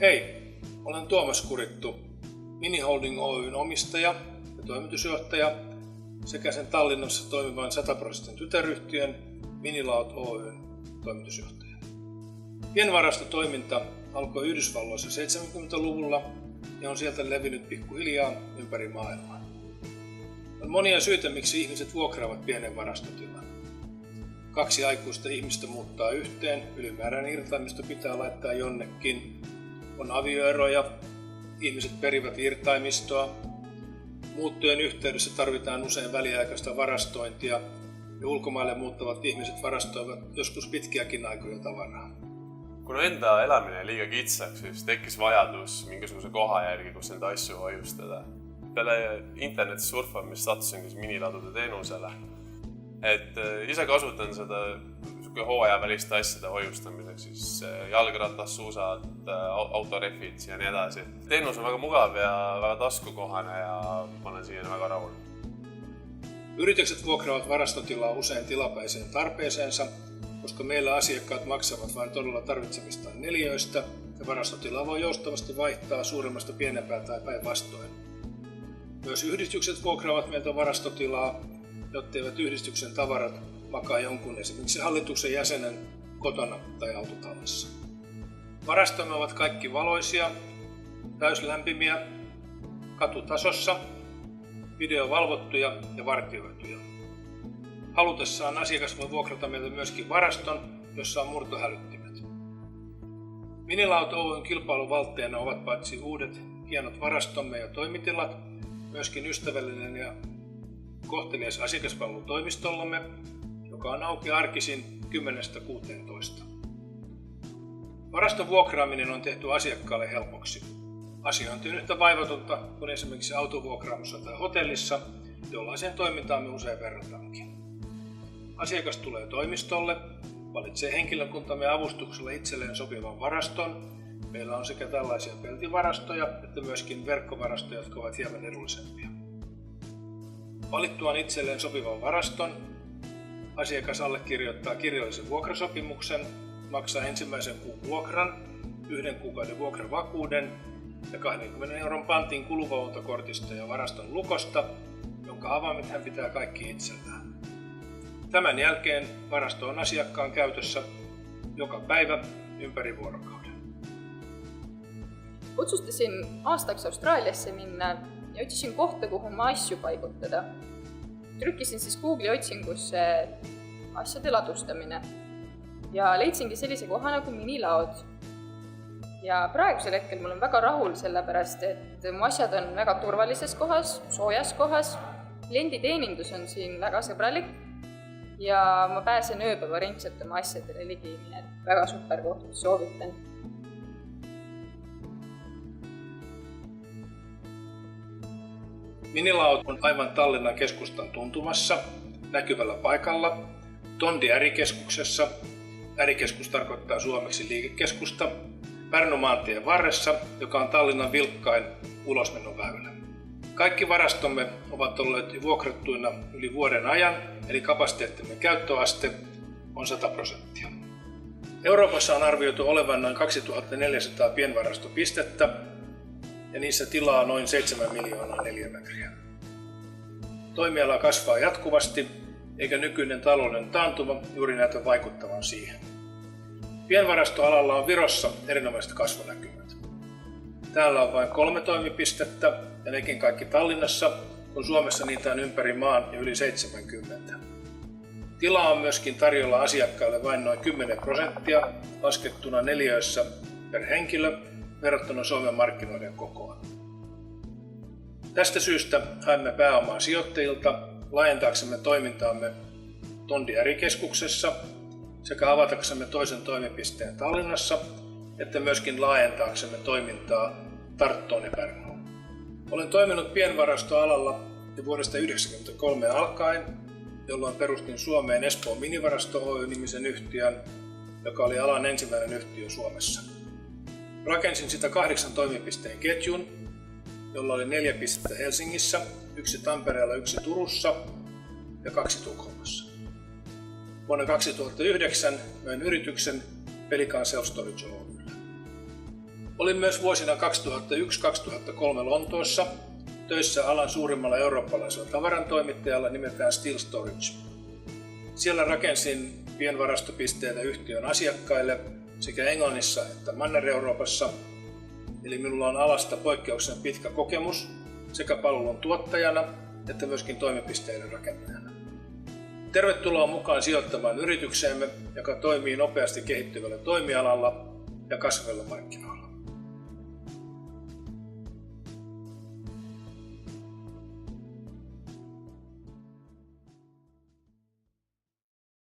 Hei, olen Tuomas Kurittu, Mini Holding Oyn omistaja ja toimitusjohtaja sekä sen Tallinnassa toimivan 100% tytäryhtiön Minilaut Oyn toimitusjohtaja. Pienvarastotoiminta alkoi Yhdysvalloissa 70-luvulla ja on sieltä levinnyt pikkuhiljaa ympäri maailmaa. On monia syitä, miksi ihmiset vuokraavat pienen varastotilan. 2 aikuista ihmistä muuttaa yhteen, ylimääräinen irtaimisto pitää laittaa jonnekin. On avioeroja, ihmiset perivät irtaimistoa. Muuttojen yhteydessä tarvitaan usein väliaikaista varastointia ja ulkomaille muuttavat ihmiset varastoivat joskus pitkiäkin aikoja tavaraa. Kun enda elamine liiga kitsaks, siis tekkis vajadus mingisuguse koha järgi, kus neid asju hoiustada. Peale internetis surfamist sattusin miniladude teenusele. Ise kasutan seda hooajaväliste asjade hoiustamiseks, siis jalgratas, suusad, autorehvid ja nii edasi. Teenus on väga mugav ja väga taskukohane ja ma olen siiani väga rahul. Yritykset vuokraavat varastotilaa usein tilapäiseen tarpeeseensa, koska meillä asiakkaat maksavat vain todella tarvitsemistaan neliöistä ja varastotilaa voi joustavasti vaihtaa suuremmasta pienempään tai päinvastoin. Myös yhdistykset vuokraavat meiltä varastotilaa, jotteivät yhdistyksen tavarat makaa jonkun esimerkiksi hallituksen jäsenen kotona tai autotallissa. Varastomme ovat kaikki valoisia, täyslämpimiä, katutasossa, videovalvottuja ja vartioituja. Halutessaan asiakas voi vuokrata meiltä myöskin varaston, jossa on murtohälyttimet. Minilaut Oyn kilpailuvaltteena ovat paitsi uudet hienot varastomme ja toimitilat, myöskin ystävällinen ja kohtelias asiakaspalvelu toimistollamme, joka on auki arkisin 10–16. Varaston vuokraaminen on tehty asiakkaalle helpoksi. Asiointi on yhtä vaivatonta kuin esimerkiksi autovuokraamossa tai hotellissa, jollaiseen toimintaan me usein verrataankin. Asiakas tulee toimistolle, valitsee henkilökuntamme avustuksella itselleen sopivan varaston. Meillä on sekä tällaisia peltivarastoja että myöskin verkkovarastoja, jotka ovat hieman edullisempia. Valittuaan itselleen sopivan varaston, asiakas allekirjoittaa kirjallisen vuokrasopimuksen, maksaa ensimmäisen kuun vuokran, 1 kuukauden vuokravakuuden ja 20 € pantin kulunvalvontakortista ja varaston lukosta, jonka avaimet hän pitää kaikki itsellään. Tämän jälkeen varasto on asiakkaan käytössä joka päivä ympäri vuorokauden. Otsustasin aastaks Austraaliasse minna ja otsisin kohta, kuhu oma asju paigutada. Trükkisin siis Google'i otsingusse asjade ladustamine ja leidsingi sellise koha nagu Minilaud. Ja praegusel hetkel mul on väga rahul sellepärast, et mu asjad on väga turvalises kohas, soojas kohas, klienditeenindus on siin väga sõbralik ja ma pääsen ööpäeva ringselt oma asjadele ligi, nii et väga super koht, soovitan. Minilaut on aivan Tallinnan keskustan tuntumassa, näkyvällä paikalla, Tondi ärikeskuksessa, ärikeskus tarkoittaa suomeksi liikekeskusta, Pärnumaantien varressa, joka on Tallinnan vilkkain ulosmenoväylä. Kaikki varastomme ovat olleet vuokrattuina yli vuoden ajan, eli kapasiteettimme käyttöaste on 100%. Euroopassa on arvioitu olevan noin 2400 pienvarastopistettä, ja niissä tilaa noin 7 miljoonaa neliömetriä. Toimiala kasvaa jatkuvasti, eikä nykyinen talouden taantuma juuri näytä vaikuttavan siihen. Pienvarastoalalla on Virossa erinomaiset kasvunäkymät. Täällä on vain 3 toimipistettä, ja nekin kaikki Tallinnassa, kun Suomessa niitä on ympäri maan ja yli 70. Tilaa on myöskin tarjolla asiakkaille vain noin 10% laskettuna neliöissä per henkilö, verrattuna Suomen markkinoiden kokoon. Tästä syystä haimme pääomaa sijoittajilta laajentaaksemme toimintaamme Tondi ärikeskuksessa sekä avataksemme toisen toimipisteen Tallinnassa, että myöskin laajentaaksemme toimintaa Tarttoon ja Pärnuun. Olen toiminut pienvarastoalalla jo vuodesta 1993 alkaen, jolloin perustin Suomeen Espoon Minivarasto Oy-nimisen yhtiön, joka oli alan ensimmäinen yhtiö Suomessa. Rakensin sitä 8 toimipisteen ketjun, jolla oli 4 pistettä Helsingissä, 1 Tampereella, 1 Turussa ja 2 Tukholmassa. Vuonna 2009 möin yrityksen Pelican Self Storage Oy:lle. Olin myös vuosina 2001-2003 Lontoossa töissä alan suurimmalla eurooppalaisella tavarantoimittajalla nimeltään Steel Storage. Siellä rakensin pienvarastopisteitä yhtiön asiakkaille sekä Englannissa että Manner-Euroopassa. Eli minulla on alasta poikkeuksellisen pitkä kokemus sekä palvelun tuottajana että myöskin toimipisteiden rakentajana. Tervetuloa mukaan sijoittamaan yritykseemme, joka toimii nopeasti kehittyvällä toimialalla ja kasvavilla markkinoilla.